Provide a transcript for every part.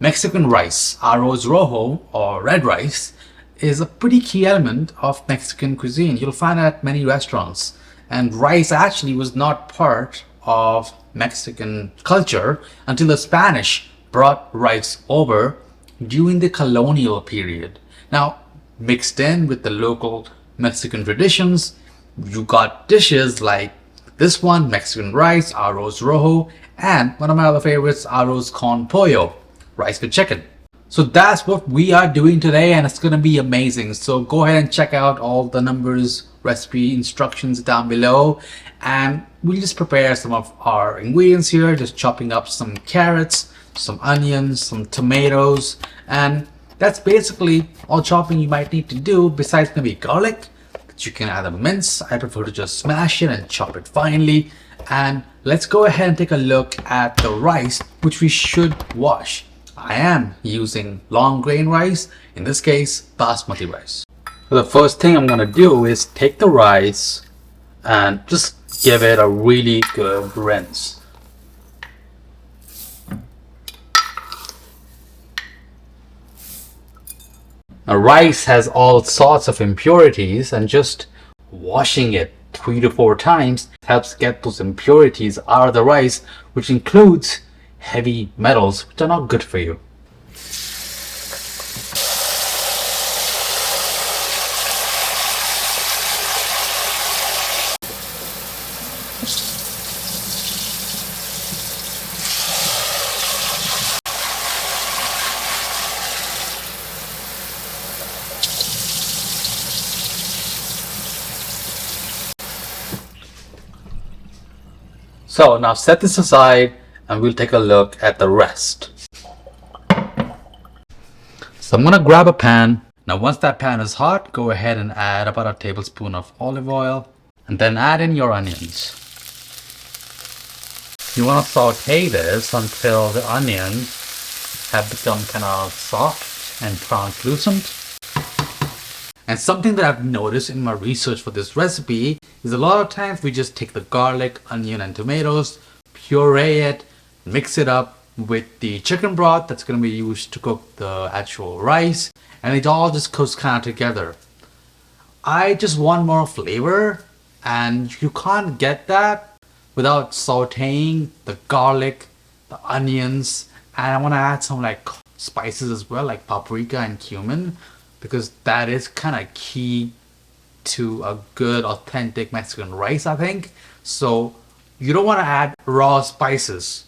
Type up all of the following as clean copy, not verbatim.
Mexican rice, arroz rojo or red rice, is a pretty key element of Mexican cuisine. You'll find it at many restaurants. And rice actually was not part of Mexican culture until the Spanish brought rice over during the colonial period. Now, mixed in with the local Mexican traditions, you got dishes like this one, Mexican rice, arroz rojo, and one of my other favorites, arroz con pollo, rice with chicken. So that's what we are doing today, and it's going to be amazing. So go ahead and check out all the numbers, recipe instructions down below, and we'll just prepare some of our ingredients here, just chopping up some carrots, some onions, some tomatoes, and that's basically all chopping you might need to do, besides maybe garlic that you can either mince. I prefer to just smash it and chop it finely. And let's go ahead and take a look at the rice, which we should wash. I am using long grain rice, in this case basmati rice. So the first thing I'm gonna do is take the rice and just give it a really good rinse. Now, rice has all sorts of impurities, and just washing it 3 to 4 times helps get those impurities out of the rice, which includes heavy metals, which are not good for you. So now set this aside and we'll take a look at the rest. So I'm gonna grab a pan. Now once that pan is hot, go ahead and add about a tablespoon of olive oil and then add in your onions. You want to saute this until the onions have become kind of soft and translucent. And something that I've noticed in my research for this recipe is a lot of times we just take the garlic, onion and tomatoes, puree it, mix it up with the chicken broth that's going to be used to cook the actual rice, and it all just goes kind of together. I just want more flavor, and you can't get that without sauteing the garlic, the onions, and I want to add some like spices as well, like paprika and cumin, because that is kind of key to a good authentic Mexican rice, I think. So you don't want to add raw spices.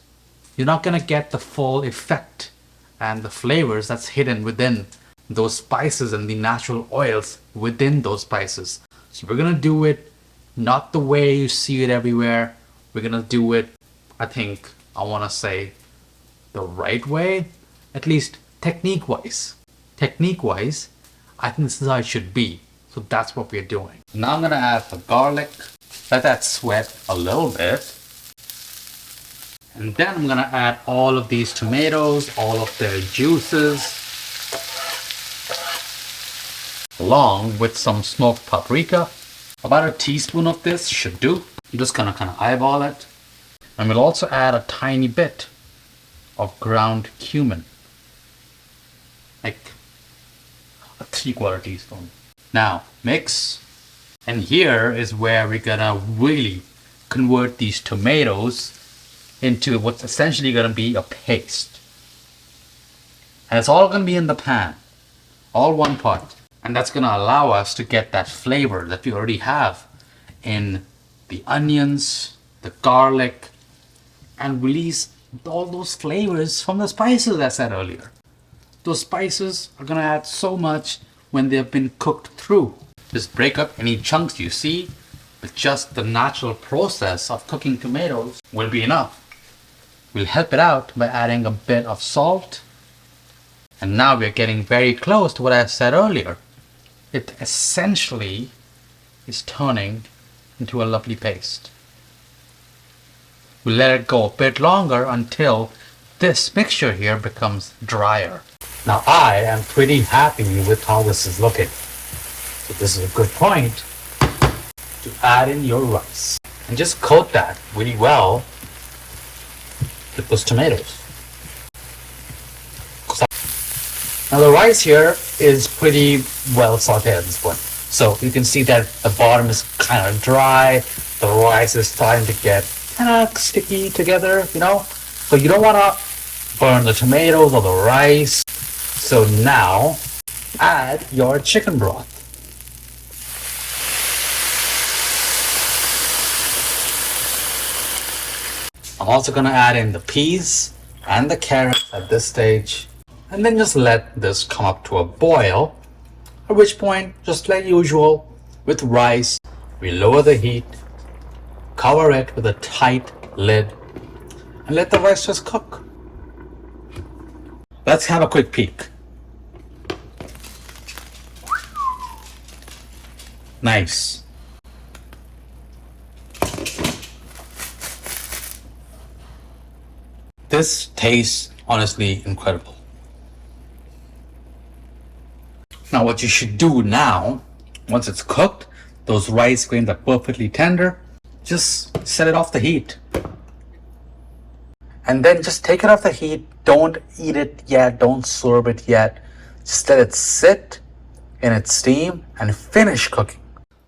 You're not going to get the full effect and the flavors that's hidden within those spices and the natural oils within those spices. So we're going to do it not the way you see it everywhere. We're going to do it, I think, I want to say the right way, at least technique wise. Technique wise, I think this is how it should be. So that's what we're doing. Now I'm going to add the garlic, let that sweat a little bit. And then I'm going to add all of these tomatoes, all of their juices, along with some smoked paprika. About a teaspoon of this should do. I'm just going to kind of eyeball it. And we'll also add a tiny bit of ground cumin, like a 3/4 teaspoon. Now mix, and here is where we're gonna really convert these tomatoes into what's essentially gonna be a paste. And it's all gonna be in the pan, all one pot. And that's gonna allow us to get that flavor that we already have in the onions, the garlic, and release all those flavors from the spices I said earlier. Those spices are gonna add so much when they've been cooked through. Just break up any chunks you see, but just the natural process of cooking tomatoes will be enough. We'll help it out by adding a bit of salt. And now we're getting very close to what I said earlier. It essentially is turning into a lovely paste. We'll let it go a bit longer until this mixture here becomes drier. Now I am pretty happy with how this is looking. So this is a good point to add in your rice. And just coat that really well with those tomatoes. Now the rice here is pretty well sauteed at this point. So you can see that the bottom is kind of dry. The rice is starting to get kind of sticky together, you know? So you don't want to burn the tomatoes or the rice. So now add your chicken broth. I'm also going to add in the peas and the carrots at this stage, and then just let this come up to a boil, at which point, just like usual with rice, we lower the heat, cover it with a tight lid, and let the rice just cook. Let's have a quick peek. Nice. This tastes honestly incredible. Now what you should do now, once it's cooked, those rice grains are perfectly tender, just set it off the heat. And then just take it off the heat. Don't eat it yet, don't serve it yet. Just let it sit in its steam and finish cooking.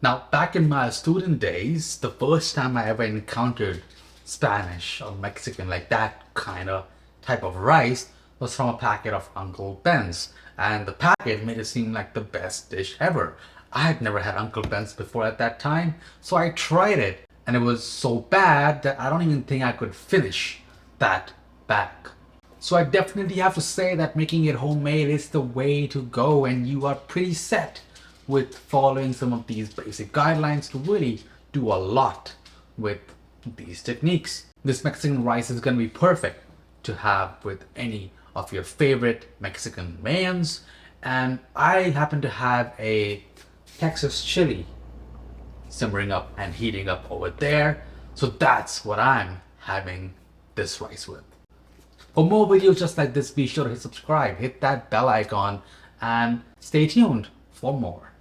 Now, back in my student days, the first time I ever encountered Spanish or Mexican, like that kind of type of rice, was from a packet of Uncle Ben's. And the packet made it seem like the best dish ever. I had never had Uncle Ben's before at that time, so I tried it. And it was so bad that I don't even think I could finish that bag. So I definitely have to say that making it homemade is the way to go, and you are pretty set with following some of these basic guidelines to really do a lot with these techniques. This Mexican rice is going to be perfect to have with any of your favorite Mexican viands, and I happen to have a Texas chili simmering up and heating up over there, so that's what I'm having this rice with. For more videos just like this, be sure to hit subscribe, hit that bell icon, and stay tuned for more.